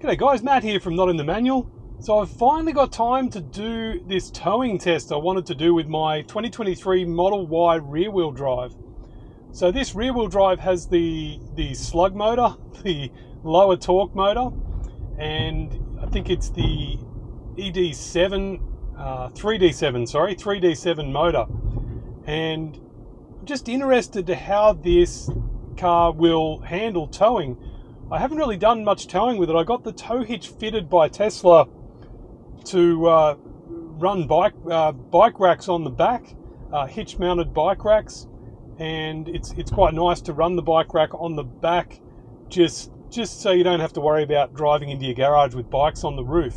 G'day guys, Matt here from Not in the Manual. So I've finally got time to do this towing test I wanted to do with my 2023 Model Y rear wheel drive. So this rear wheel drive has the slug motor, the lower torque motor, and I think it's the ED7, 3D7 motor. And I'm just interested to how this car will handle towing. I haven't really done much towing with it. I got the tow hitch fitted by Tesla to run bike racks on the back, hitch mounted bike racks, and it's quite nice to run the bike rack on the back just so you don't have to worry about driving into your garage with bikes on the roof.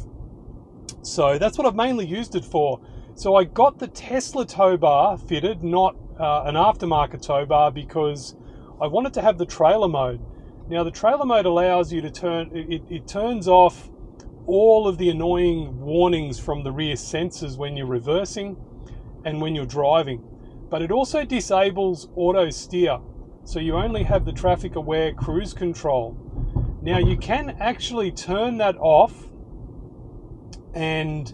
So that's what I've mainly used it for. So I got the Tesla tow bar fitted, not an aftermarket tow bar, because I wanted to have the trailer mode. Now the trailer mode allows you to it turns off all of the annoying warnings from the rear sensors when you're reversing and when you're driving. But it also disables auto steer. So you only have the traffic aware cruise control. Now you can actually turn that off and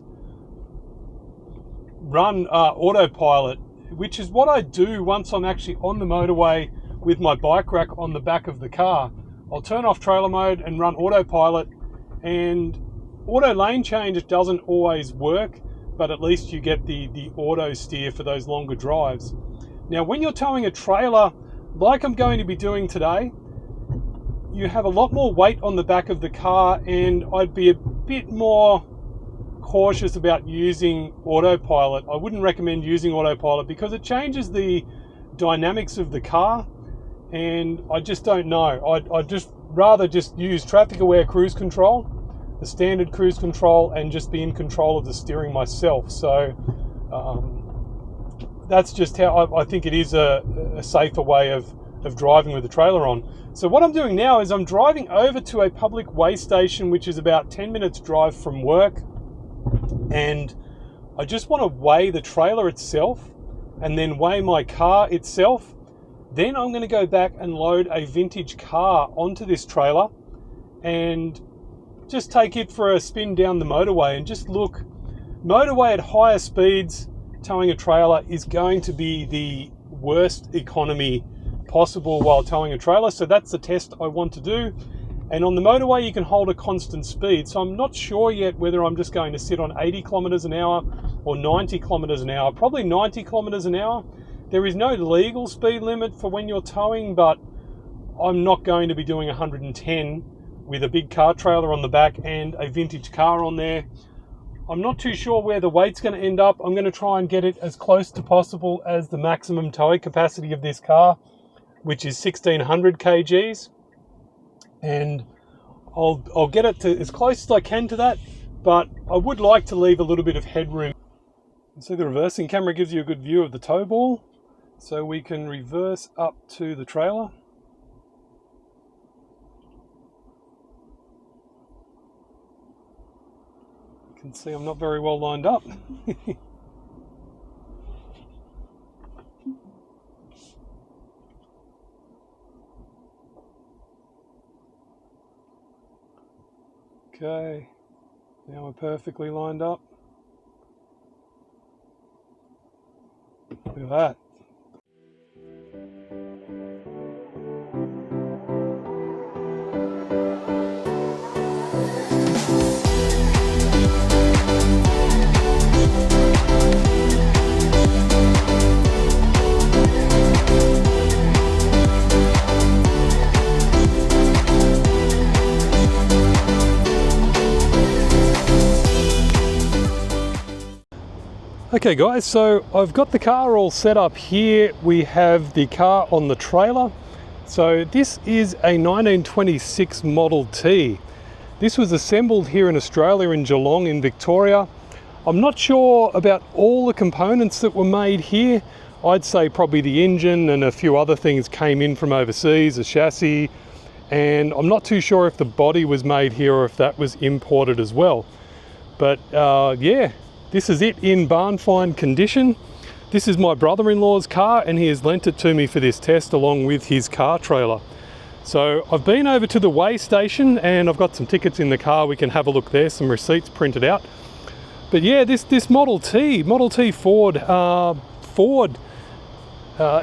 run autopilot, which is what I do once I'm actually on the motorway with my bike rack on the back of the car. I'll turn off trailer mode and run autopilot, and auto lane change doesn't always work, but at least you get the auto steer for those longer drives. Now when you're towing a trailer like I'm going to be doing today, you have a lot more weight on the back of the car, and I'd be a bit more cautious about using autopilot. I wouldn't recommend using autopilot because it changes the dynamics of the car, and I just don't know. I'd just rather just use traffic aware cruise control, the standard cruise control, and just be in control of the steering myself. So that's just how I think it is a safer way of driving with the trailer on. So what I'm doing now is I'm driving over to a public weigh station, which is about 10 minutes drive from work, and I just want to weigh the trailer itself and then weigh my car itself. Then I'm going to go back and load a vintage car onto this trailer and just take it for a spin down the motorway and just look. Motorway at higher speeds, towing a trailer is going to be the worst economy possible while towing a trailer. So that's the test I want to do. And on the motorway, you can hold a constant speed. So I'm not sure yet whether I'm just going to sit on 80 kilometers an hour or 90 kilometers an hour, probably 90 kilometers an hour. There is no legal speed limit for when you're towing, but I'm not going to be doing 110 with a big car trailer on the back and a vintage car on there. I'm not too sure where the weight's going to end up. I'm going to try and get it as close to possible as the maximum towing capacity of this car, which is 1600 kgs. And I'll get it to as close as I can to that, but I would like to leave a little bit of headroom. So the reversing camera gives you a good view of the tow ball. So we can reverse up to the trailer. You can see I'm not very well lined up. Okay, now we're perfectly lined up. Look at that. Okay guys, so I've got the car all set up here. We have the car on the trailer. So this is a 1926 Model T. This was assembled here in Australia in Geelong in Victoria. I'm not sure about all the components that were made here. I'd say probably the engine and a few other things came in from overseas, a chassis, and I'm not too sure if the body was made here or if that was imported as well. But yeah. This is it in barn find condition. This is my brother-in-law's car, and he has lent it to me for this test along with his car trailer. So I've been over to the weigh station and I've got some tickets in the car. We can have a look there, some receipts printed out. But yeah, this Model T Ford,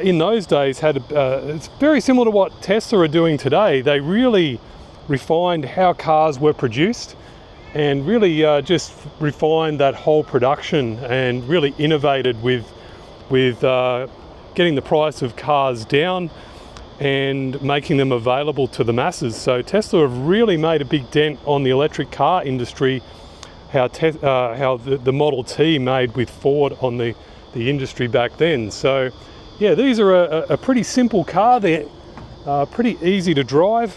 in those days had, it's very similar to what Tesla are doing today. They really refined how cars were produced and really just refined that whole production and really innovated with getting the price of cars down and making them available to the masses. So Tesla have really made a big dent on the electric car industry, how the Model T made with Ford on the industry back then. So yeah, these are a pretty simple car. They're pretty easy to drive,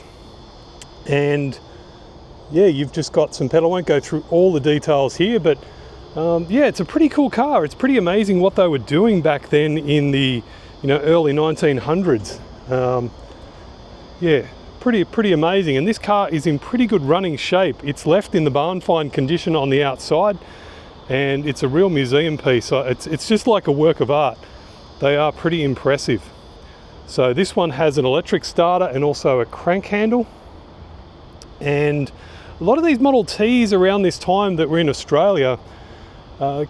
and yeah, you've just got some pedal. I won't go through all the details here, but yeah, it's a pretty cool car. It's pretty amazing what they were doing back then in the early 1900s. Yeah, pretty amazing. And this car is in pretty good running shape. It's left in the barn find condition on the outside, and it's a real museum piece. It's just like a work of art. They are pretty impressive. So this one has an electric starter and also a crank handle. And a lot of these Model Ts around this time that were in Australia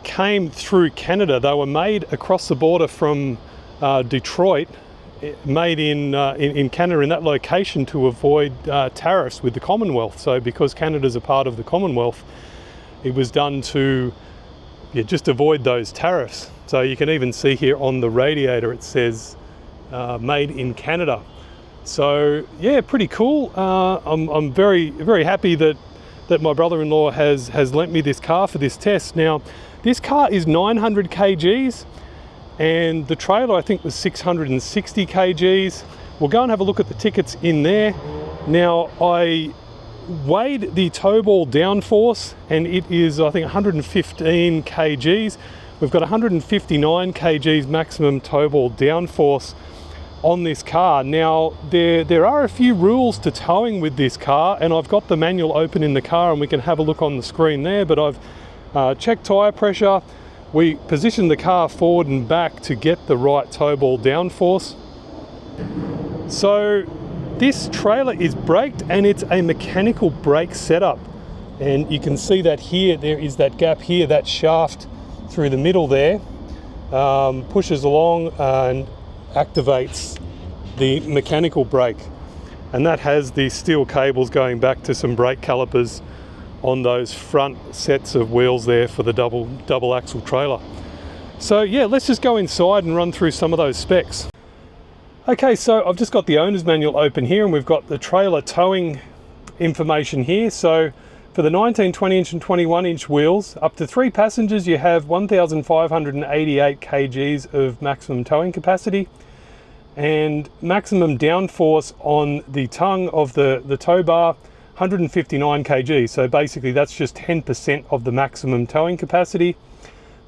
came through Canada. They were made across the border from Detroit, made in Canada in that location to avoid tariffs with the Commonwealth. So because Canada's a part of the Commonwealth, it was done to just avoid those tariffs. So you can even see here on the radiator it says made in Canada. So yeah, pretty cool. I'm very happy that my brother-in-law has lent me this car for this test. Now this car is 900 kgs and the trailer I think was 660 kgs. We'll go and have a look at the tickets in there. Now I weighed the tow ball downforce and it is I think 115 kgs. We've got 159 kgs maximum tow ball downforce on this car. Now there are a few rules to towing with this car, and I've got the manual open in the car and we can have a look on the screen there, but I've checked tyre pressure. We positioned the car forward and back to get the right tow ball downforce. So this trailer is braked and it's a mechanical brake setup, and you can see that here there is that gap here, that shaft through the middle there pushes along and activates the mechanical brake, and that has the steel cables going back to some brake calipers on those front sets of wheels there for the double axle trailer. So yeah, let's just go inside and run through some of those specs. Okay, so I've just got the owner's manual open here and we've got the trailer towing information here. So for the 19, 20 inch and 21 inch wheels, up to 3 passengers, you have 1,588 kgs of maximum towing capacity, and maximum downforce on the tongue of the tow bar, 159 kg. So basically that's just 10% of the maximum towing capacity.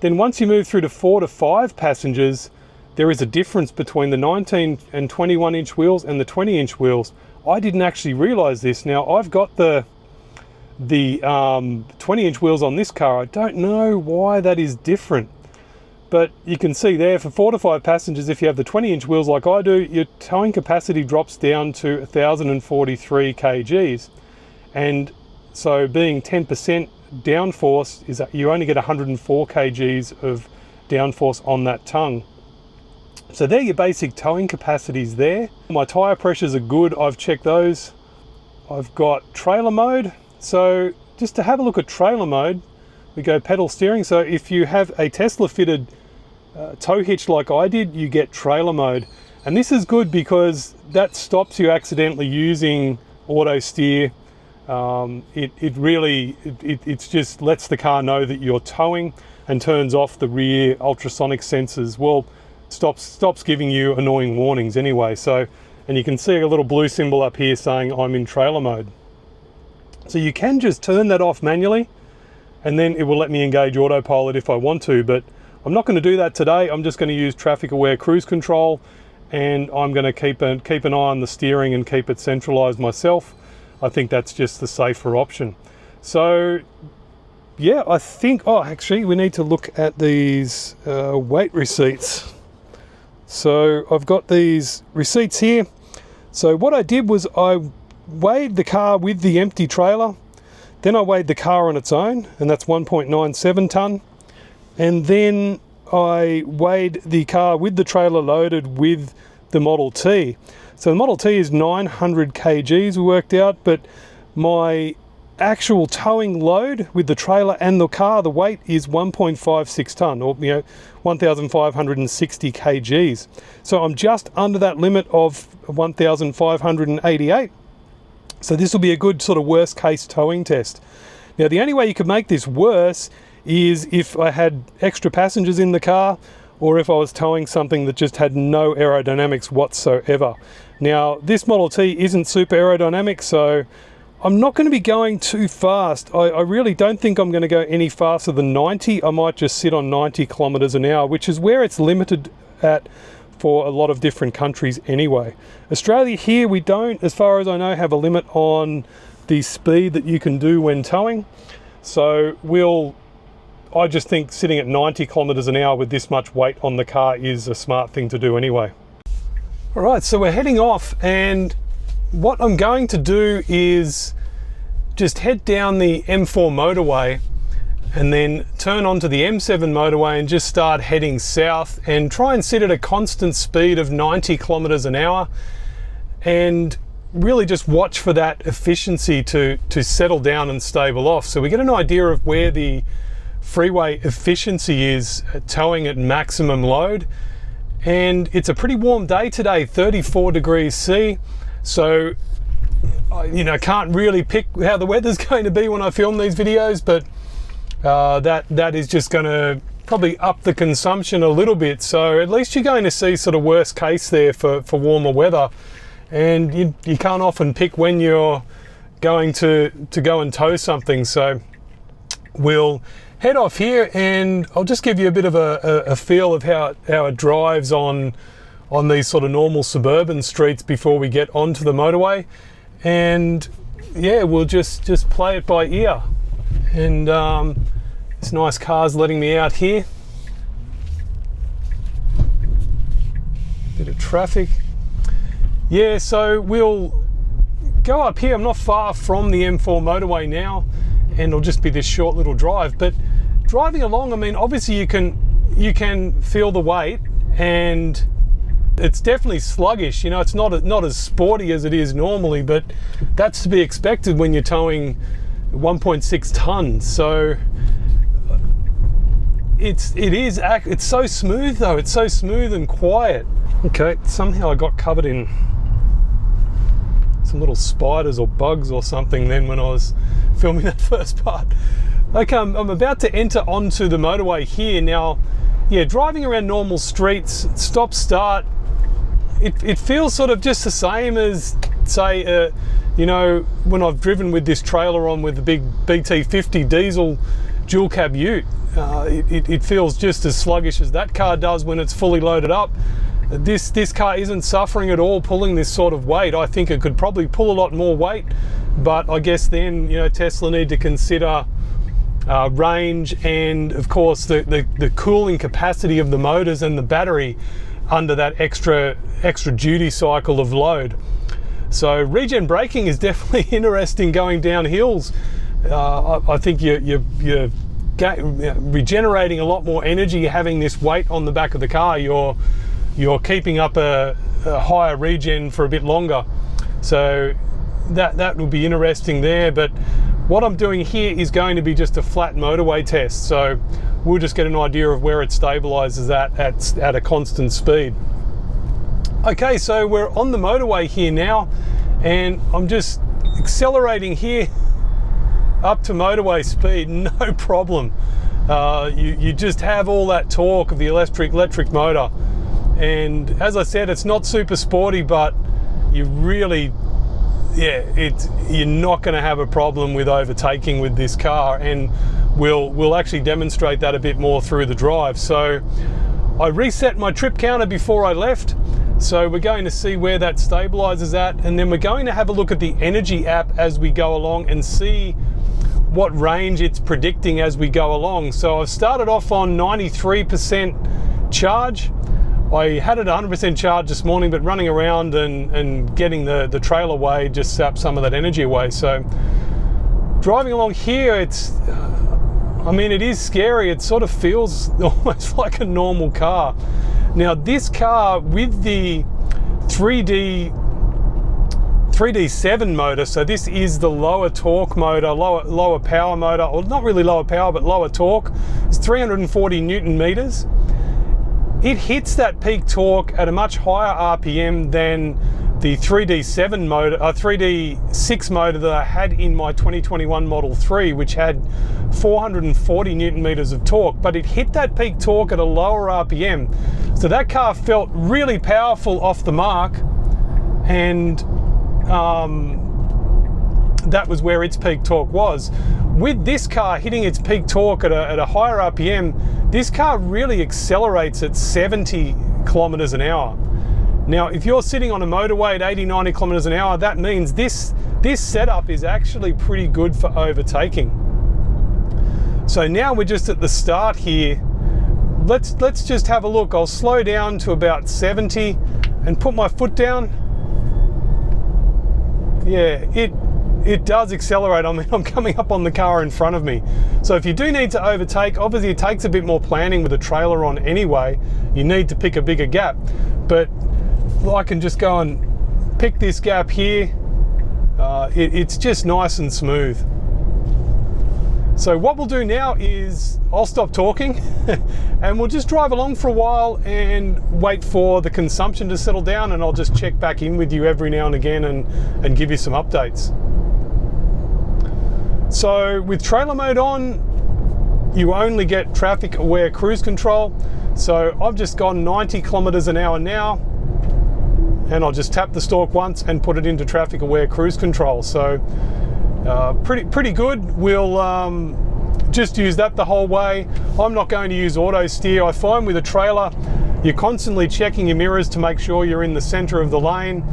Then once you move through to 4 to 5 passengers, there is a difference between the 19 and 21 inch wheels and the 20 inch wheels. I didn't actually realize this. Now I've got the 20 inch wheels on this car. I don't know why that is different, but you can see there for 4 to 5 passengers, if you have the 20 inch wheels like I do, your towing capacity drops down to 1,043 kgs. And so being 10% downforce is that you only get 104 kgs of downforce on that tongue. So they're your basic towing capacities there. My tyre pressures are good, I've checked those. I've got trailer mode. So just to have a look at trailer mode, we go pedal steering. So if you have a Tesla fitted tow hitch like I did, you get trailer mode. And this is good because that stops you accidentally using auto steer. It just lets the car know that you're towing and turns off the rear ultrasonic sensors. Well, stops giving you annoying warnings anyway. So, and you can see a little blue symbol up here saying I'm in trailer mode. So you can just turn that off manually and then it will let me engage autopilot if I want to, but I'm not going to do that today. I'm just going to use traffic aware cruise control, and I'm going to keep an eye on the steering and keep it centralized myself. I think that's just the safer option. So yeah, I think, oh, actually we need to look at these weight receipts. So I've got these receipts here. So what I did was I weighed the car with the empty trailer, then I weighed the car on its own, and that's 1.97 tonne, and then I weighed the car with the trailer loaded with the Model T. So the Model T is 900 kgs we worked out, but my actual towing load with the trailer and the car, the weight is 1.56 tonne, or 1,560 kgs. So I'm just under that limit of 1,588. So this will be a good sort of worst case towing test. Now the only way you could make this worse is if I had extra passengers in the car, or if I was towing something that just had no aerodynamics whatsoever. Now this Model T isn't super aerodynamic, so I'm not going to be going too fast. I really don't think I'm going to go any faster than 90. I might just sit on 90 kilometers an hour, which is where it's limited at for a lot of different countries anyway. Australia here, we don't, as far as I know, have a limit on the speed that you can do when towing. So I just think sitting at 90 kilometers an hour with this much weight on the car is a smart thing to do anyway. All right, so we're heading off, and what I'm going to do is just head down the M4 motorway and then turn onto the M7 motorway and just start heading south and try and sit at a constant speed of 90 kilometers an hour and really just watch for that efficiency to settle down and stable off. So we get an idea of where the freeway efficiency is at towing at maximum load. And it's a pretty warm day today, 34 degrees C. So, can't really pick how the weather's going to be when I film these videos, but that is just going to probably up the consumption a little bit. So at least you're going to see sort of worst case there for warmer weather. And you can't often pick when you're going to go and tow something. So we'll head off here, and I'll just give you a bit of a feel of how it drives on these sort of normal suburban streets before we get onto the motorway. And yeah, we'll just play it by ear. And this nice car's letting me out here. Bit of traffic. Yeah, so we'll go up here. I'm not far from the M4 motorway now, and it'll just be this short little drive. But driving along, I mean, obviously you can feel the weight, and it's definitely sluggish. It's not as sporty as it is normally, but that's to be expected when you're towing 1.6 tons. So it's so smooth though. It's so smooth and quiet. Okay, somehow I got covered in some little spiders or bugs or something then when I was filming that first part. Okay, I'm about to enter onto the motorway here now. Yeah, driving around normal streets, stop start, it feels sort of just the same as, say, when I've driven with this trailer on with the big BT50 diesel dual cab ute. It feels just as sluggish as that car does when it's fully loaded up. This car isn't suffering at all pulling this sort of weight. I think it could probably pull a lot more weight, but I guess then Tesla need to consider range and of course the cooling capacity of the motors and the battery under that extra duty cycle of load. So regen braking is definitely interesting going down hills. I think you're regenerating a lot more energy having this weight on the back of the car. You're keeping up a higher regen for a bit longer. So that will be interesting there. But what I'm doing here is going to be just a flat motorway test. So we'll just get an idea of where it stabilizes at a constant speed. Okay, so we're on the motorway here now, and I'm just accelerating here up to motorway speed, no problem. You just have all that torque of the electric motor. And as I said, it's not super sporty, but you're not going to have a problem with overtaking with this car, and we'll actually demonstrate that a bit more through the drive. So I reset my trip counter before I left, so we're going to see where that stabilizes at, and then we're going to have a look at the energy app as we go along and see what range it's predicting as we go along. So I've started off on 93% charge. I had it 100% charged this morning, but running around and getting the trailer away just sapped some of that energy away. So driving along here, it's, I mean, it is scary. It sort of feels almost like a normal car. Now this car with the 3D7 motor, so this is the lower torque motor, lower power motor, or not really lower power, but lower torque. It's 340 Newton meters. It hits that peak torque at a much higher RPM than the 3D7 motor, 3D6 motor that I had in my 2021 Model 3, which had 440 Newton meters of torque, but it hit that peak torque at a lower RPM. So that car felt really powerful off the mark, and that was where its peak torque was. With this car hitting its peak torque at a higher RPM, this car really accelerates at 70 kilometers an hour. Now, if you're sitting on a motorway at 80, 90 kilometers an hour, that means this setup is actually pretty good for overtaking. So now we're just at the start here. Let's just have a look. I'll slow down to about 70 and put my foot down. Yeah, it does accelerate. I mean, I'm coming up on the car in front of me. So if you do need to overtake, obviously it takes a bit more planning with a trailer on anyway. You need to pick a bigger gap. But I can just go and pick this gap here. It's just nice and smooth. So what we'll do now is I'll stop talking and we'll just drive along for a while and wait for the consumption to settle down, and I'll just check back in with you every now and again and give you some updates. So with trailer mode on, you only get traffic aware cruise control. So I've just gone 90 kilometers an hour now, and I'll just tap the stalk once and put it into traffic aware cruise control. So pretty good. We'll just use that the whole way. I'm not going to use auto steer. I find with a trailer, you're constantly checking your mirrors to make sure you're in the center of the lane.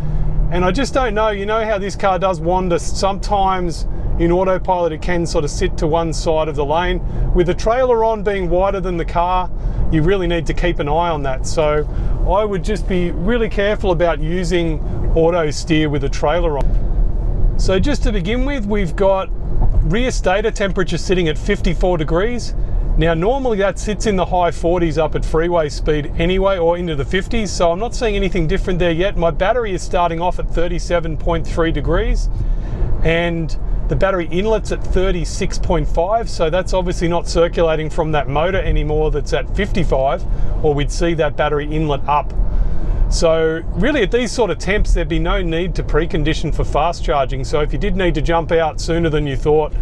And I just don't know, you know how this car does wander sometimes. In autopilot, it can sort of sit to one side of the lane. With the trailer on being wider than the car, you really need to keep an eye on that. So I would just be really careful about using auto steer with a trailer on. So just to begin with, we've got rear stator temperature sitting at 54 degrees. Now normally that sits in the high 40s up at freeway speed anyway, or into the 50s, so I'm not seeing anything different there yet. My battery is starting off at 37.3 degrees, and the battery inlet's at 36.5, so that's obviously not circulating from that motor anymore that's at 55, or we'd see that battery inlet up. So really at these sort of temps, there'd be no need to precondition for fast charging. So if you did need to jump out sooner than you thought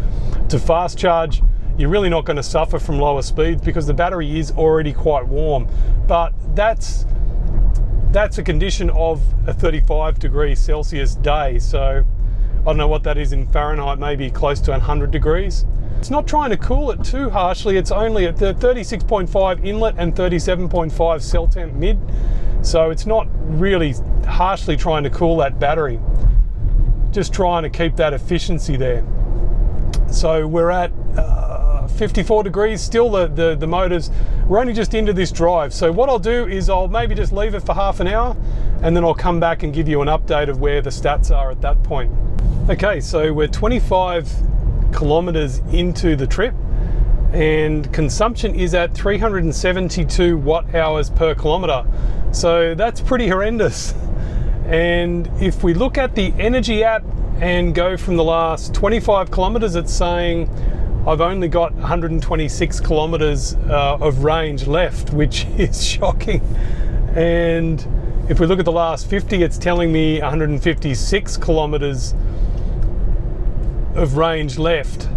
to fast charge, you're really not going to suffer from lower speeds because the battery is already quite warm. But that's a condition of a 35 degrees Celsius day. So I don't know what that is in Fahrenheit, maybe close to 100 degrees. It's not trying to cool it too harshly. It's only at the 36.5 inlet and 37.5 cell temp mid. So it's not really harshly trying to cool that battery. Just trying to keep that efficiency there. So we're at 54 degrees still, the motors. We're only just into this drive. So what I'll do is I'll maybe just leave it for half an hour, and then I'll come back and give you an update of where the stats are at that point. Okay, so we're 25 kilometers into the trip, and consumption is at 372 watt hours per kilometer. So that's pretty horrendous. And if we look at the energy app and go from the last 25 kilometers, it's saying I've only got 126 kilometers of range left, which is shocking. And if we look at the last 50, it's telling me 156 kilometers of range left.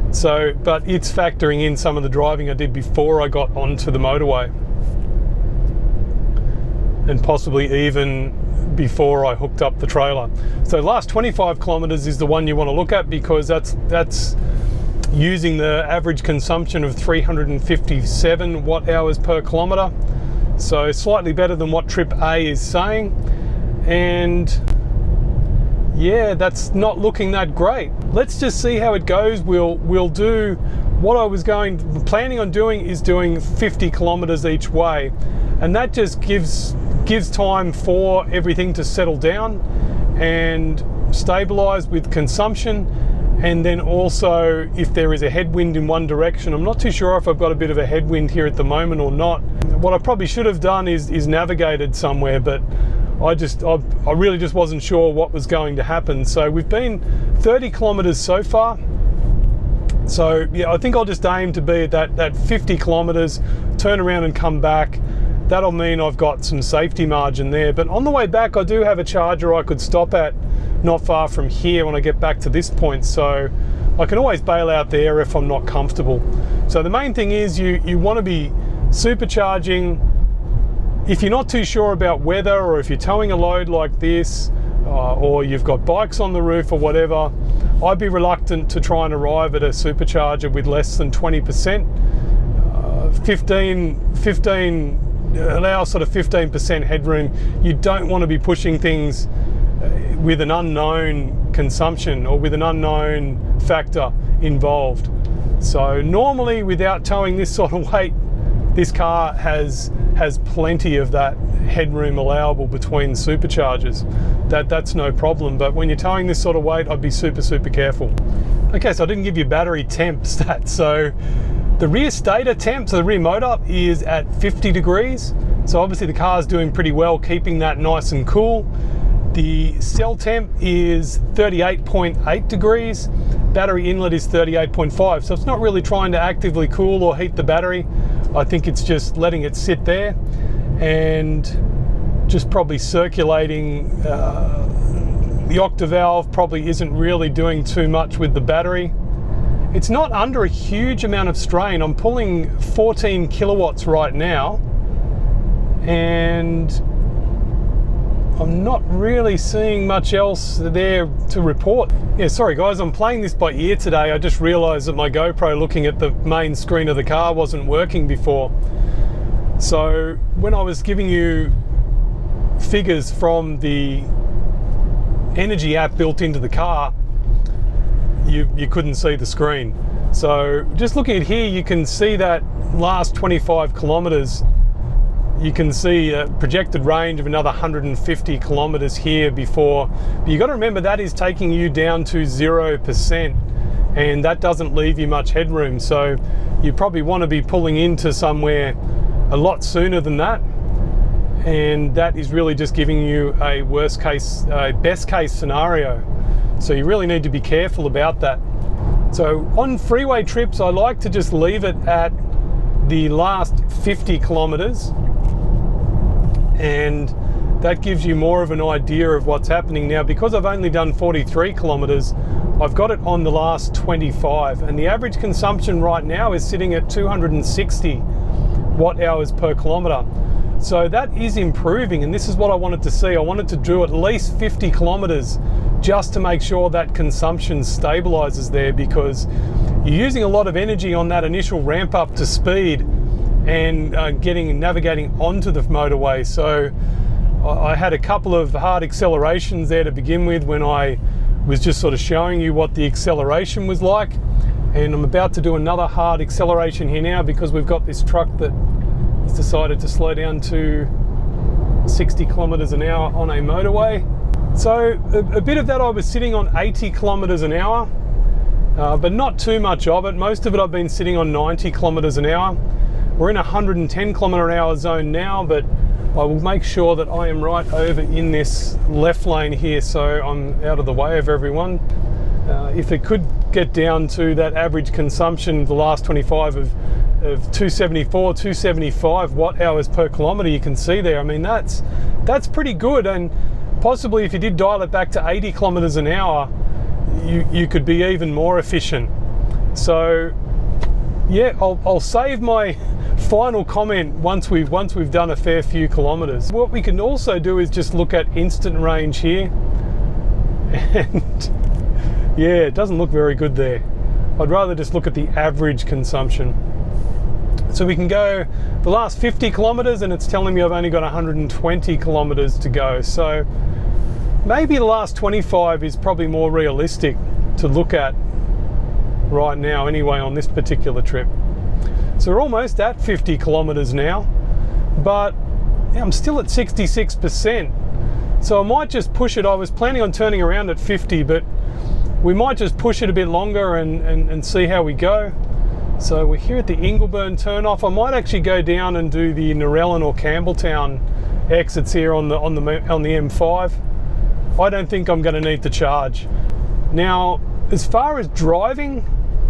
So, but it's factoring in some of the driving I did before I got onto the motorway, and possibly even before I hooked up the trailer. So last 25 kilometers is the one you want to look at, because that's using the average consumption of 357 watt hours per kilometer. So slightly better than what trip A is saying. And yeah, that's not looking that great. Let's just see how it goes. We'll do what I was planning on doing is doing 50 kilometers each way, and that just gives time for everything to settle down and stabilize with consumption. And then also, if there is a headwind in one direction, I'm not too sure if I've got a bit of a headwind here at the moment or not. What I probably should have done is navigated somewhere, but I really just wasn't sure what was going to happen. So we've been 30 kilometers so far. So yeah, I think I'll just aim to be at that 50 kilometers, turn around and come back. That'll mean I've got some safety margin there. But on the way back, I do have a charger I could stop at not far from here when I get back to this point. So I can always bail out there if I'm not comfortable. So the main thing is you want to be supercharging. If you're not too sure about weather, or if you're towing a load like this, or you've got bikes on the roof or whatever, I'd be reluctant to try and arrive at a supercharger with less than 20%. 15 allow sort of 15% headroom. You don't want to be pushing things with an unknown consumption or with an unknown factor involved. So normally, without towing this sort of weight, this car has plenty of that headroom allowable between superchargers. That's no problem. But when you're towing this sort of weight, I'd be super careful. Okay, so I didn't give you battery temp stats. So the rear stator temp, so the rear motor, is at 50 degrees. So obviously the car's doing pretty well keeping that nice and cool. The cell temp is 38.8 degrees. Battery inlet is 38.5. So it's not really trying to actively cool or heat the battery. I think it's just letting it sit there and just probably circulating. The octavalve probably isn't really doing too much with the battery. It's not under a huge amount of strain. I'm pulling 14 kilowatts right now, and I'm not really seeing much else there to report. Yeah, sorry guys, I'm playing this by ear today. I just realized that my GoPro looking at the main screen of the car wasn't working before. So when I was giving you figures from the energy app built into the car, you couldn't see the screen. So just looking at here, you can see that last 25 kilometers, you can see a projected range of another 150 kilometers here before. But you got to remember that is taking you down to 0%, and that doesn't leave you much headroom. So you probably want to be pulling into somewhere a lot sooner than that. And that is really just giving you a best case scenario. So you really need to be careful about that. So on freeway trips, I like to just leave it at the last 50 kilometers, and that gives you more of an idea of what's happening. Now, because I've only done 43 kilometers, I've got it on the last 25, and the average consumption right now is sitting at 260 watt hours per kilometer. So that is improving, and this is what I wanted to see. I wanted to do at least 50 kilometers just to make sure that consumption stabilizes there, because you're using a lot of energy on that initial ramp up to speed and navigating onto the motorway. So I had a couple of hard accelerations there to begin with when I was just sort of showing you what the acceleration was like, and I'm about to do another hard acceleration here now because we've got this truck that has decided to slow down to 60 kilometers an hour on a motorway. So a bit of that I was sitting on 80 kilometers an hour, but not too much of it. Most of it I've been sitting on 90 kilometers an hour. We're in a 110 kilometer an hour zone now, but I will make sure that I am right over in this left lane here, so I'm out of the way of everyone. If it could get down to that average consumption, the last 25 of 274, 275 watt hours per kilometer, you can see there. I mean, that's pretty good, and possibly if you did dial it back to 80 kilometers an hour, you could be even more efficient. So yeah, I'll save my final comment once we've done a fair few kilometers. What we can also do is just look at instant range here, and yeah, it doesn't look very good there. I'd rather just look at the average consumption. So we can go the last 50 kilometers and it's telling me I've only got 120 kilometers to go. So maybe the last 25 is probably more realistic to look at. right now anyway on this particular trip. So we're almost at 50 kilometers now, but I'm still at 66%. So I might just push it. I was planning on turning around at 50, but we might just push it a bit longer and see how we go. So we're here at the Ingleburn turnoff. I might actually go down and do the Narellan or Campbelltown exits here on the M5. I don't think I'm going to need to charge. Now, as far as driving,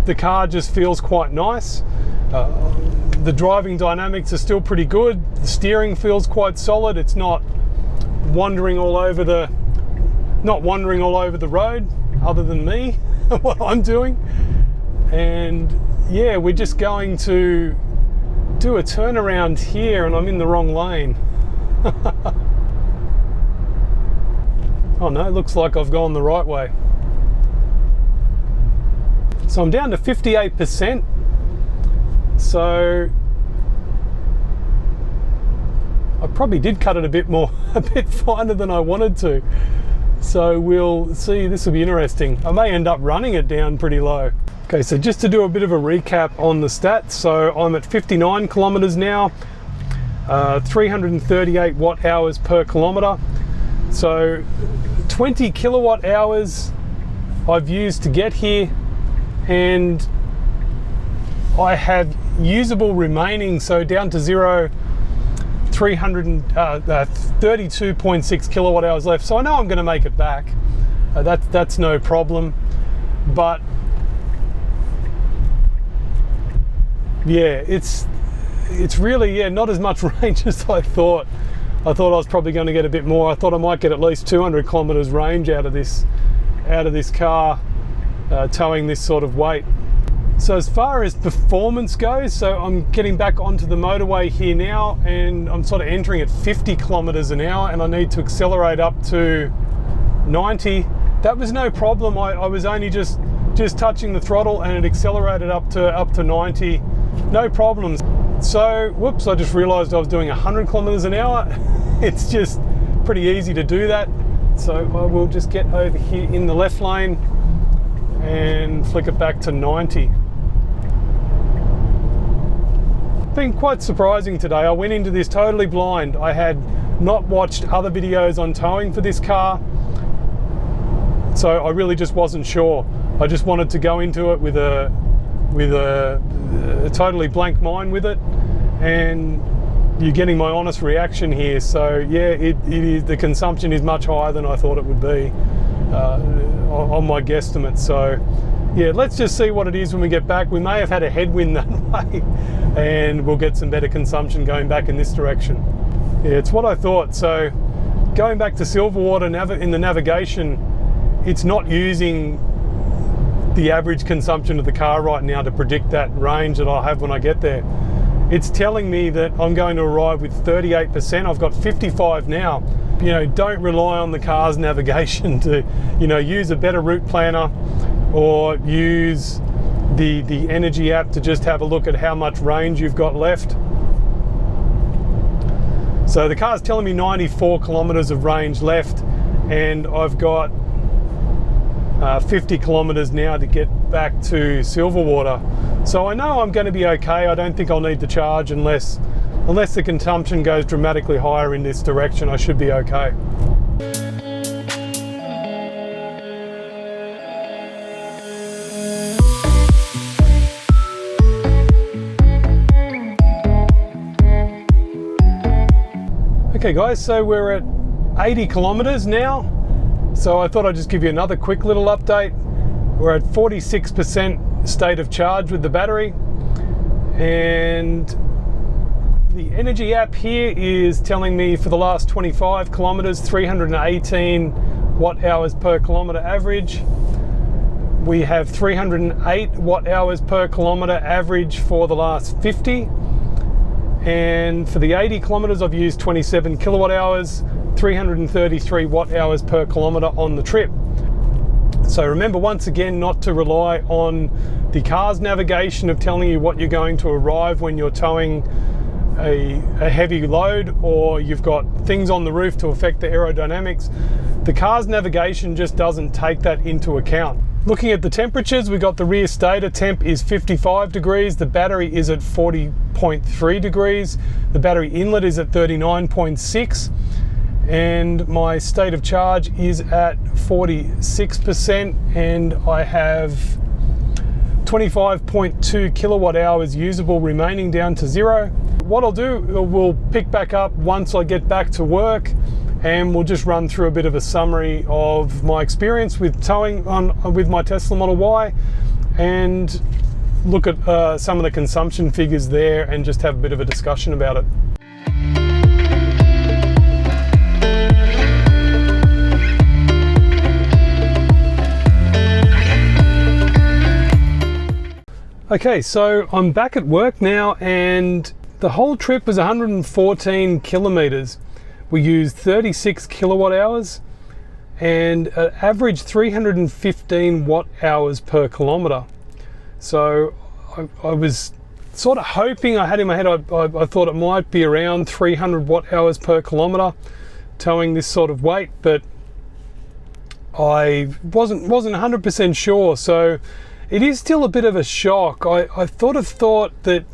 the car just feels quite nice. The driving dynamics are still pretty good. The steering feels quite solid. It's not wandering all over the road, other than me, what I'm doing. And yeah, we're just going to do a turnaround here, and I'm in the wrong lane. Oh no, it looks like I've gone the right way. So I'm down to 58%. So I probably did cut it a bit finer than I wanted to. So we'll see, this will be interesting. I may end up running it down pretty low. Okay, so just to do a bit of a recap on the stats. So I'm at 59 kilometers now, 338 watt hours per kilometer. So 20 kilowatt hours I've used to get here, and I have usable remaining, so down to zero, 32.6 kilowatt hours left. So I know I'm going to make it back. That's no problem. But yeah, it's really not as much range as I thought. I thought I was probably going to get a bit more. I thought I might get at least 200 kilometers range out of this car, towing this sort of weight. So as far as performance goes, so I'm getting back onto the motorway here now, and I'm sort of entering at 50 kilometers an hour, and I need to accelerate up to 90. That was no problem. I was only just touching the throttle, and it accelerated up to 90. No problems. So, whoops, I just realized I was doing 100 kilometers an hour. It's just pretty easy to do that. So I will just get over here in the left lane and flick it back to 90. Been quite surprising today. I went into this totally blind. I had not watched other videos on towing for this car, so I really just wasn't sure. I just wanted to go into it with a totally blank mind with it, and you're getting my honest reaction here. So yeah, it is, the consumption is much higher than I thought it would be on my guesstimate. So yeah, let's just see what it is when we get back. We may have had a headwind that way, and we'll get some better consumption going back in this direction. Yeah, it's what I thought. So going back to Silverwater in the navigation, it's not using the average consumption of the car right now to predict that range that I'll have when I get there. It's telling me that I'm going to arrive with 38%. I've got 55 now. You know, don't rely on the car's navigation to, use a better route planner, or use the energy app to just have a look at how much range you've got left. So the car's telling me 94 kilometers of range left, and I've got 50 kilometers now to get back to Silverwater. So I know I'm going to be okay. I don't think I'll need to charge unless the consumption goes dramatically higher in this direction. I should be okay. Okay guys, so we're at 80 kilometers now. So I thought I'd just give you another quick little update. We're at 46% state of charge with the battery, and the energy app here is telling me for the last 25 kilometers, 318 watt hours per kilometer average. We have 308 watt hours per kilometer average for the last 50. And for the 80 kilometers, I've used 27 kilowatt hours, 333 watt hours per kilometer on the trip. So remember, once again, not to rely on the car's navigation of telling you what you're going to arrive when you're towing a heavy load, or you've got things on the roof to affect the aerodynamics. The car's navigation just doesn't take that into account. Looking at the temperatures, we got the rear stator temp is 55 degrees, the battery is at 40.3 degrees, the battery inlet is at 39.6, and my state of charge is at 46%, and I have 25.2 kilowatt hours usable remaining down to 0. What I'll do, we'll pick back up once I get back to work, and we'll just run through a bit of a summary of my experience with towing with my Tesla Model Y, and look at some of the consumption figures there and just have a bit of a discussion about it. Okay, so I'm back at work now, and the whole trip was 114 kilometers. We used 36 kilowatt hours and an average 315 watt hours per kilometer. So I was sort of hoping, I had in my head, I thought it might be around 300 watt hours per kilometer towing this sort of weight, but I wasn't 100% sure. So it is still a bit of a shock. I thought that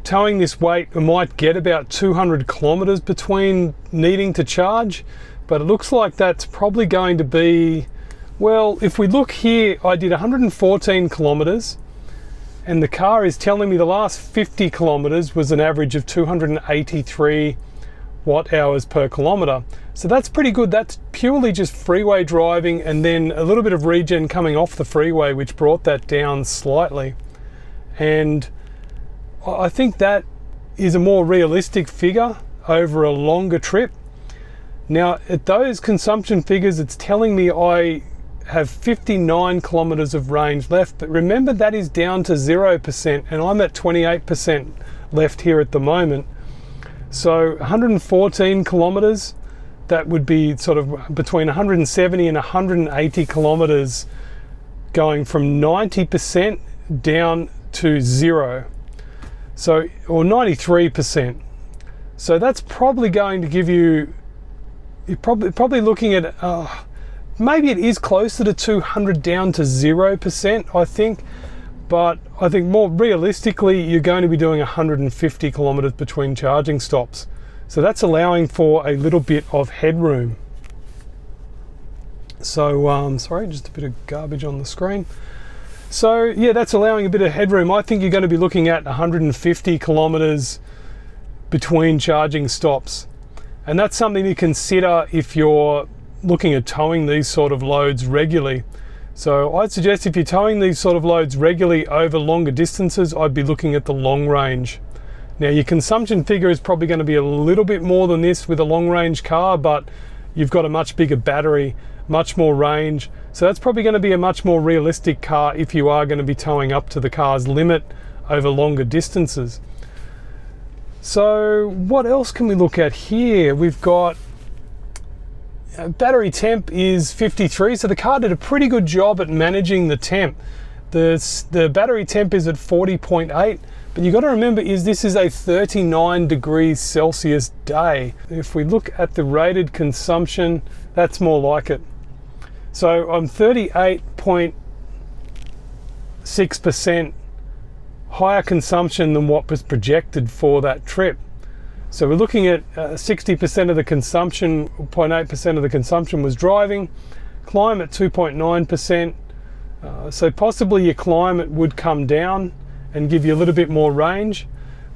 towing this weight, I might get about 200 kilometers between needing to charge, but it looks like that's probably going to be, well, if we look here, I did 114 kilometers, and the car is telling me the last 50 kilometers was an average of 283 watt hours per kilometer. So that's pretty good. That's purely just freeway driving, and then a little bit of regen coming off the freeway, which brought that down slightly. And I think that is a more realistic figure over a longer trip. Now, at those consumption figures, it's telling me I have 59 kilometers of range left, but remember that is down to 0%, and I'm at 28% left here at the moment. So 114 kilometers, that would be sort of between 170 and 180 kilometers, going from 90% down to 0. So, or 93%. So that's probably going to give you, you're probably looking at, maybe it is closer to 200 down to 0%, I think. But I think more realistically, you're going to be doing 150 kilometers between charging stops. So that's allowing for a little bit of headroom. So, sorry, just a bit of garbage on the screen. So yeah, that's allowing a bit of headroom. I think you're going to be looking at 150 kilometers between charging stops. And that's something to consider if you're looking at towing these sort of loads regularly. So I'd suggest if you're towing these sort of loads regularly over longer distances, I'd be looking at the long range. Now your consumption figure is probably going to be a little bit more than this with a long range car, but you've got a much bigger battery, much more range. So that's probably going to be a much more realistic car if you are going to be towing up to the car's limit over longer distances. So what else can we look at here? We've got battery temp is 53, so the car did a pretty good job at managing the temp. The battery temp is at 40.8, but you've got to remember this is a 39 degrees Celsius day. If we look at the rated consumption, that's more like it. So I'm 38.6% higher consumption than what was projected for that trip. So we're looking at 60% of the consumption, 0.8% of the consumption was driving, climb at 2.9%. So possibly your climate would come down and give you a little bit more range,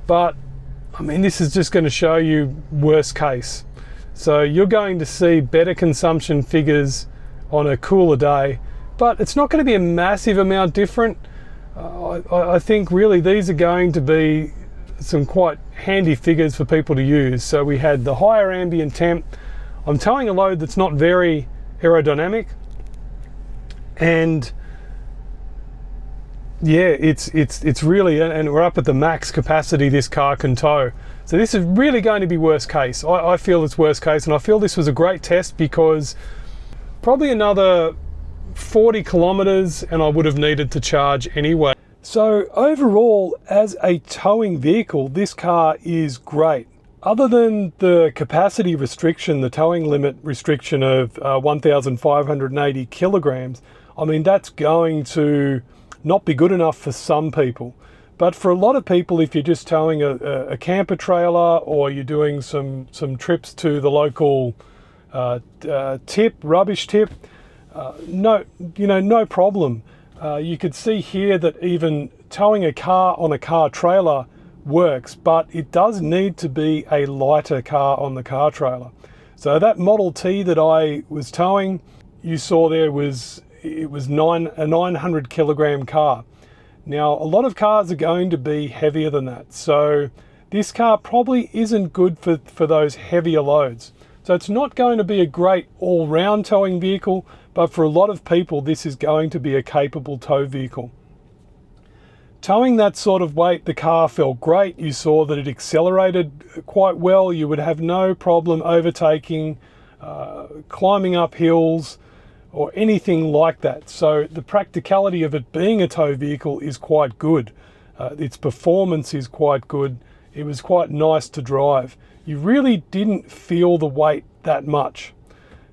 but I mean, this is just going to show you worst case. So you're going to see better consumption figures on a cooler day, but it's not going to be a massive amount different. I think really these are going to be some quite handy figures for people to use. So we had the higher ambient temp. I'm towing a load that's not very aerodynamic, and yeah, it's really, and we're up at the max capacity this car can tow. So this is really going to be worst case. I feel it's worst case, and I feel this was a great test because probably another 40 kilometers and I would have needed to charge anyway. So overall, as a towing vehicle, this car is great. Other than the capacity restriction, the towing limit restriction of 1,580 kilograms, I mean, that's going to not be good enough for some people. But for a lot of people, if you're just towing a camper trailer, or you're doing some trips to the local rubbish tip, no problem. You could see here that even towing a car on a car trailer works, but it does need to be a lighter car on the car trailer. So that Model T that I was towing, you saw there it was a 900 kilogram car. Now, a lot of cars are going to be heavier than that, so this car probably isn't good for those heavier loads. So it's not going to be a great all-round towing vehicle, but for a lot of people, this is going to be a capable tow vehicle. Towing that sort of weight, the car felt great. You saw that it accelerated quite well. You would have no problem overtaking, climbing up hills, or anything like that. So the practicality of it being a tow vehicle is quite good. Its performance is quite good. It was quite nice to drive. You really didn't feel the weight that much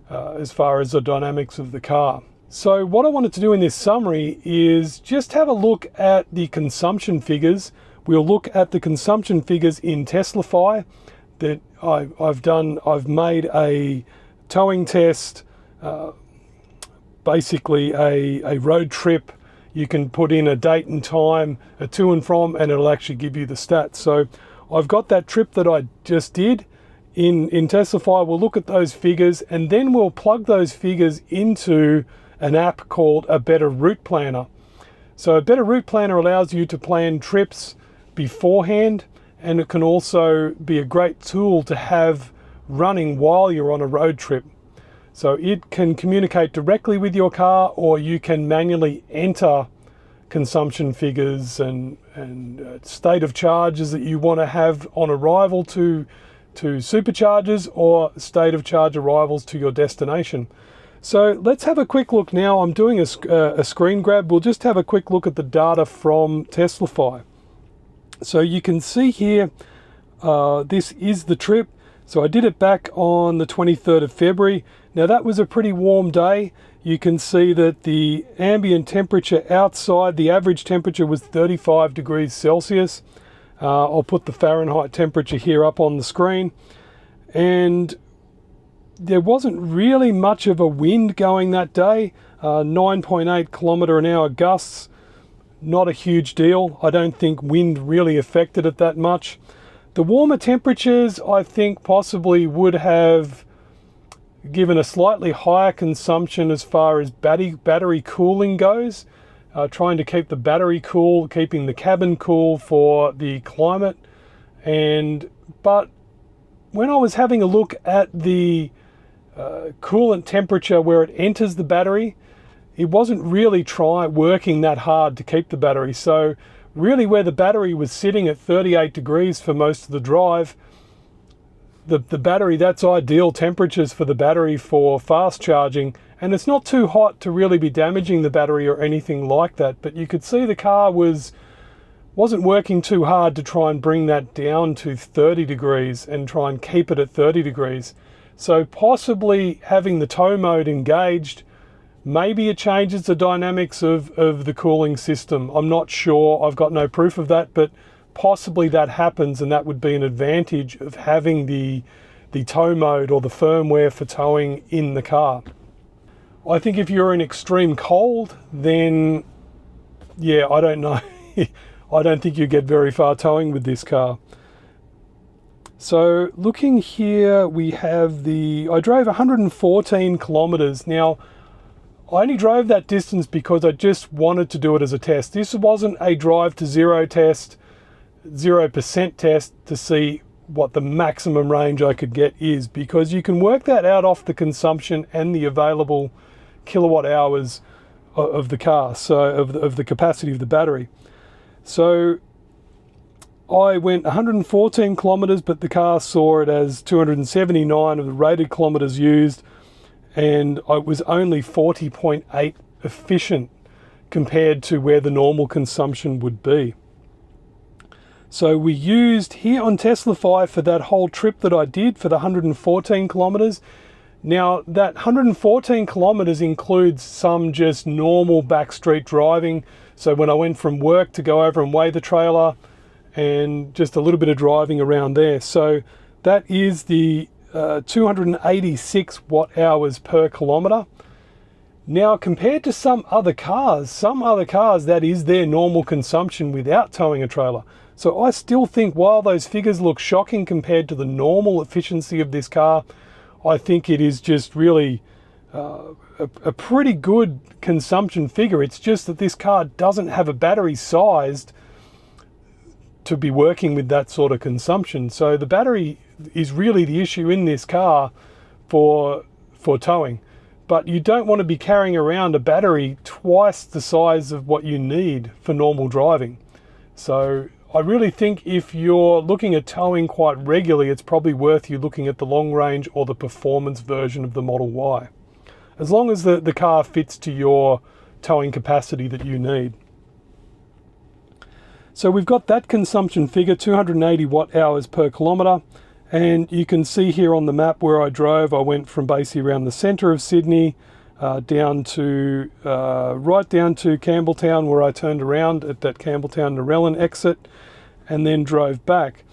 as far as the dynamics of the car. So what I wanted to do in this summary is just have a look at the consumption figures. We'll look at the consumption figures in TeslaFi that I've made a towing test, basically a road trip. You can put in a date and time, a to and from, and it'll actually give you the stats. So I've got that trip that I just did in TeslaFi. We'll look at those figures, and then we'll plug those figures into an app called a Better Route Planner. So a Better Route Planner allows you to plan trips beforehand, and it can also be a great tool to have running while you're on a road trip. So it can communicate directly with your car, or you can manually enter consumption figures and state of charges that you want to have on arrival to superchargers, or state of charge arrivals to your destination. So let's have a quick look now. I'm doing a screen grab. We'll just have a quick look at the data from TeslaFi. So you can see here, this is the trip. So I did it back on the 23rd of February. Now that was a pretty warm day. You can see that the ambient temperature outside, the average temperature was 35 degrees Celsius. I'll put the Fahrenheit temperature here up on the screen. And there wasn't really much of a wind going that day. 9.8 kilometre an hour gusts, not a huge deal. I don't think wind really affected it that much. The warmer temperatures, I think, possibly would have given a slightly higher consumption as far as battery cooling goes. Trying to keep the battery cool, keeping the cabin cool for the climate. But when I was having a look at the coolant temperature where it enters the battery, it wasn't really working that hard to keep the battery. So really where the battery was sitting at 38 degrees for most of the drive, the battery, that's ideal temperatures for the battery for fast charging, and it's not too hot to really be damaging the battery or anything like that. But you could see the car wasn't working too hard to try and bring that down to 30 degrees and try and keep it at 30 degrees. So possibly having the tow mode engaged, maybe it changes the dynamics of the cooling system. I'm not sure, I've got no proof of that, but possibly that happens, and that would be an advantage of having the tow mode or the firmware for towing in the car. I think if you're in extreme cold, then yeah, I don't know. I don't think you get very far towing with this car. So looking here, we have I drove 114 kilometers. Now, I only drove that distance because I just wanted to do it as a test. This wasn't a drive to zero test, 0% test to see what the maximum range I could get is, because you can work that out off the consumption and the available kilowatt hours of the car, so of the capacity of the battery. So I went 114 kilometers, but the car saw it as 279 of the rated kilometers used, and I was only 40.8 efficient compared to where the normal consumption would be. So we used here on TeslaFi for that whole trip that I did for the 114 kilometers. Now that 114 kilometers includes some just normal backstreet driving. So when I went from work to go over and weigh the trailer, and just a little bit of driving around there. So that is the 286 watt hours per kilometer. Now compared to some other cars, that is their normal consumption without towing a trailer. So I still think while those figures look shocking compared to the normal efficiency of this car, I think it is just really a pretty good consumption figure. It's just that this car doesn't have a battery sized to be working with that sort of consumption. So the battery is really the issue in this car for towing. But you don't want to be carrying around a battery twice the size of what you need for normal driving. So I really think if you're looking at towing quite regularly, it's probably worth you looking at the long range or the performance version of the Model Y, as long as the car fits to your towing capacity that you need. So we've got that consumption figure, 280 watt hours per kilometre, and you can see here on the map where I drove, I went from basically around the centre of Sydney down to right down to Campbelltown, where I turned around at that Campbelltown-Narellan exit and then drove back.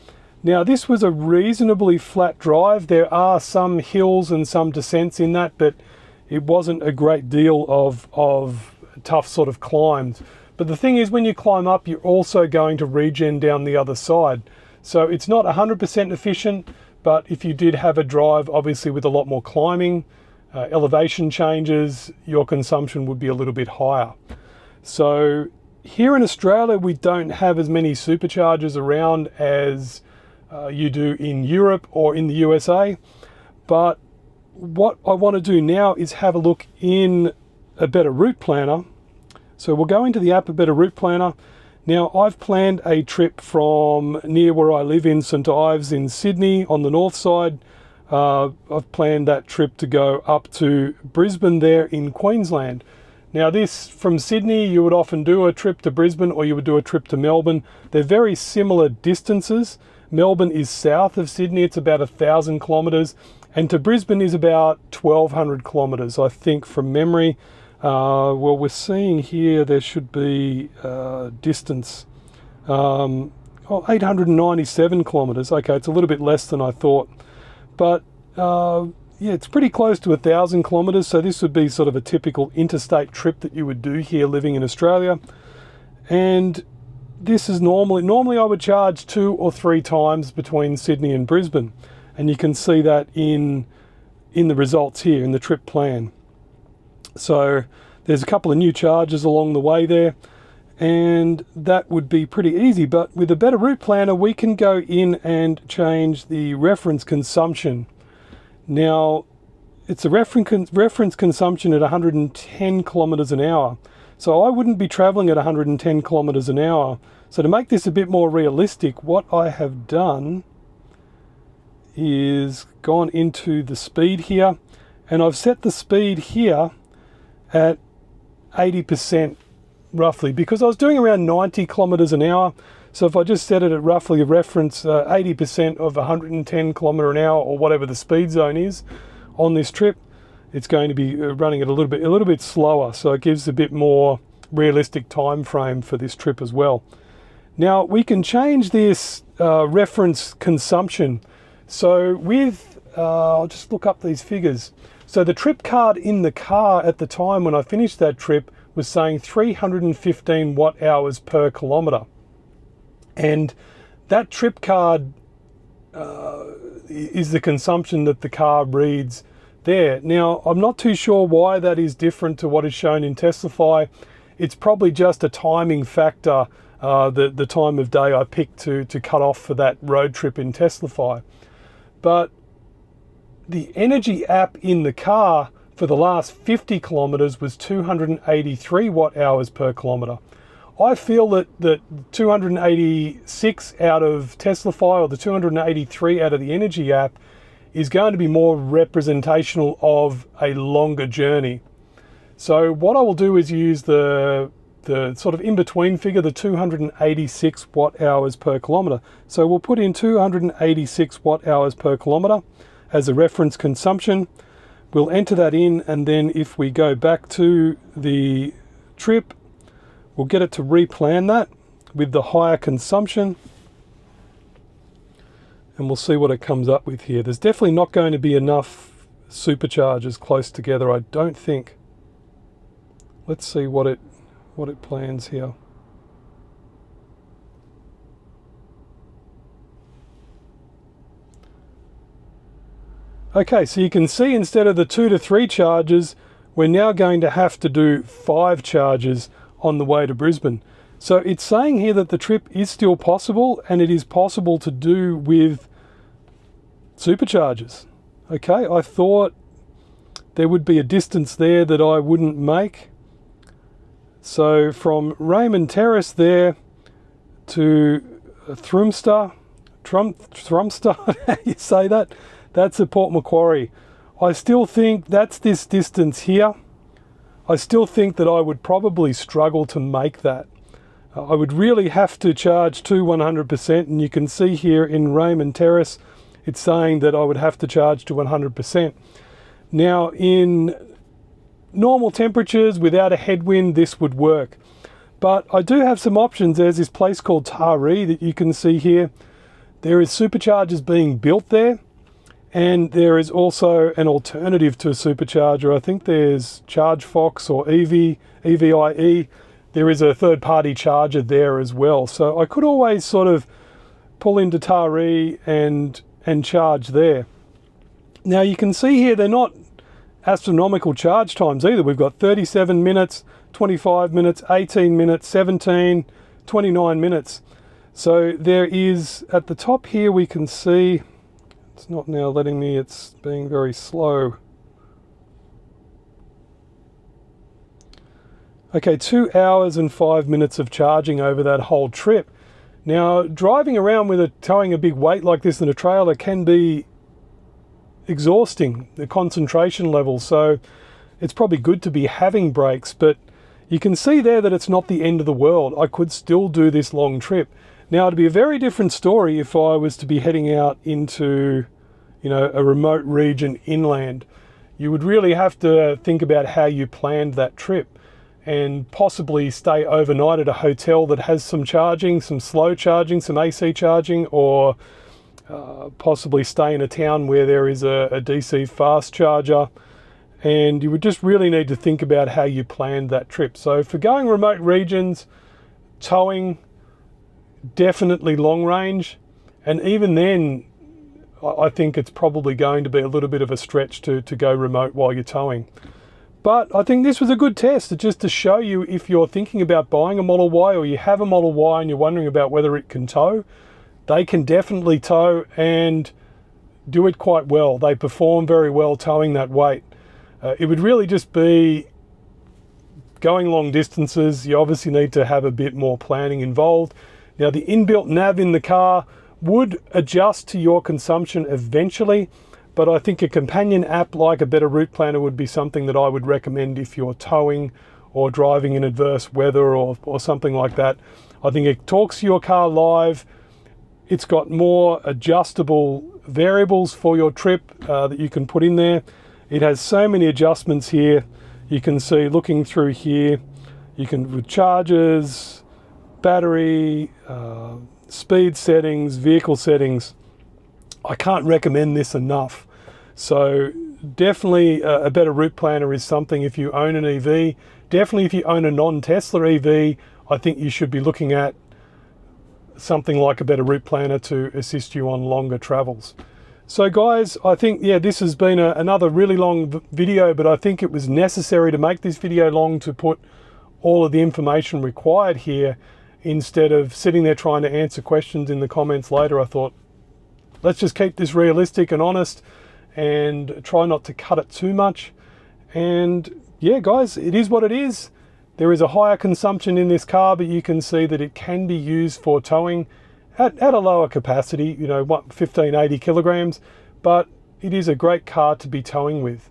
Now this was a reasonably flat drive. There are some hills and some descents in that, but it wasn't a great deal of tough sort of climbs. But the thing is, when you climb up, you're also going to regen down the other side. So it's not 100% efficient, but if you did have a drive, obviously with a lot more climbing, elevation changes, your consumption would be a little bit higher. So here in Australia, we don't have as many superchargers around as you do in Europe or in the USA. But what I want to do now is have a look in a better route planner. So we'll go into the app, a better route planner. Now I've planned a trip from near where I live in St Ives in Sydney on the north side. I've planned that trip to go up to Brisbane there in Queensland. Now this, from Sydney, you would often do a trip to Brisbane or you would do a trip to Melbourne. They're very similar distances. Melbourne is south of Sydney, it's about 1,000 kilometres, and to Brisbane is about 1,200 kilometres, I think, from memory. Well, we're seeing here there should be distance, 897 kilometres. Okay, it's a little bit less than I thought, but yeah, it's pretty close to 1,000 kilometres. So this would be sort of a typical interstate trip that you would do here living in Australia. And this is normally I would charge 2 or 3 times between Sydney and Brisbane, and you can see that in the results here in the trip plan. So there's a couple of new charges along the way there, and that would be pretty easy. But with a better route planner, we can go in and change the reference consumption. Now, it's a reference consumption at 110 kilometers an hour. So I wouldn't be traveling at 110 kilometers an hour. So to make this a bit more realistic, what I have done is gone into the speed here, and I've set the speed here at 80% roughly, because I was doing around 90 kilometers an hour. So if I just set it at roughly a reference 80% of 110 kilometer an hour, or whatever the speed zone is on this trip, it's going to be running at a little bit slower. So it gives a bit more realistic time frame for this trip as well. Now we can change this reference consumption. So with, I'll just look up these figures. So the trip card in the car at the time when I finished that trip was saying 315 watt hours per kilometer. And that trip card is the consumption that the car reads there. Now, I'm not too sure why that is different to what is shown in TeslaFi. It's probably just a timing factor, the time of day I picked to cut off for that road trip in TeslaFi. But the energy app in the car for the last 50 kilometers was 283 watt hours per kilometer. I feel that 286 out of TeslaFi, or the 283 out of the energy app, is going to be more representational of a longer journey. So what I will do is use the the sort of in-between figure, the 286 watt hours per kilometre. So we'll put in 286 watt hours per kilometre as a reference consumption. We'll enter that in, and then if we go back to the trip, we'll get it to replan that with the higher consumption, and we'll see what it comes up with here. There's definitely not going to be enough superchargers close together, I don't think. Let's see what it plans here. Okay, so you can see instead of the 2 to 3 charges, we're now going to have to do 5 charges on the way to Brisbane. So it's saying here that the trip is still possible, and it is possible to do with superchargers. Okay, I thought there would be a distance there that I wouldn't make. So from Raymond Terrace there to Thrumster, how you say that? That's at Port Macquarie. I still think that's this distance here. I still think that I would probably struggle to make that. I would really have to charge to 100%, and you can see here in Raymond Terrace, it's saying that I would have to charge to 100%. Now, in normal temperatures, without a headwind, this would work. But I do have some options. There's this place called Taree that you can see here. There is superchargers being built there, and there is also an alternative to a supercharger. I think there's ChargeFox or EVIE. There is a third-party charger there as well. So I could always sort of pull into Taree and charge there. Now you can see here they're not astronomical charge times either. We've got 37 minutes, 25 minutes, 18 minutes, 17, 29 minutes. So there is, at the top here we can see, it's not now letting me, it's being very slow. Okay, 2 hours and 5 minutes of charging over that whole trip. Now, driving around with towing a big weight like this in a trailer can be exhausting, the concentration level. So it's probably good to be having breaks, but you can see there that it's not the end of the world. I could still do this long trip. Now, it'd be a very different story if I was to be heading out into, you know, a remote region inland. You would really have to think about how you planned that trip and possibly stay overnight at a hotel that has some charging, some slow charging, some AC charging, or possibly stay in a town where there is a DC fast charger. And you would just really need to think about how you planned that trip. So for going remote regions, towing, definitely long range. And even then, I think it's probably going to be a little bit of a stretch to go remote while you're towing. But I think this was a good test just to show you, if you're thinking about buying a Model Y or you have a Model Y and you're wondering about whether it can tow, they can definitely tow and do it quite well. They perform very well towing that weight. It would really just be going long distances. You obviously need to have a bit more planning involved. Now, the inbuilt nav in the car would adjust to your consumption eventually, but I think a companion app like a Better Route Planner would be something that I would recommend if you're towing or driving in adverse weather or something like that. I think it talks to your car live. It's got more adjustable variables for your trip that you can put in there. It has so many adjustments here. You can see, looking through here, you can, with charges, battery, speed settings, vehicle settings. I can't recommend this enough. So definitely a Better Route Planner is something if you own an EV. Definitely if you own a non-Tesla EV, I think you should be looking at something like a Better Route Planner to assist you on longer travels. So guys, I think, yeah, this has been another really long video, but I think it was necessary to make this video long to put all of the information required here, instead of sitting there trying to answer questions in the comments later. I thought, let's just keep this realistic and honest and try not to cut it too much. And yeah, guys, it is what it is. There is a higher consumption in this car, but you can see that it can be used for towing at a lower capacity, you know, 1580 kilograms, but it is a great car to be towing with.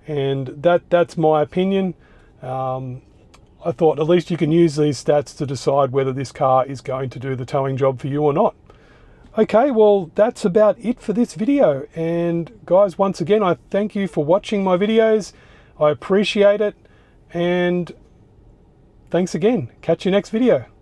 And that's my opinion. I thought at least you can use these stats to decide whether this car is going to do the towing job for you or not. Okay, well, that's about it for this video. And guys, once again, I thank you for watching my videos. I appreciate it. And thanks again. Catch you next video.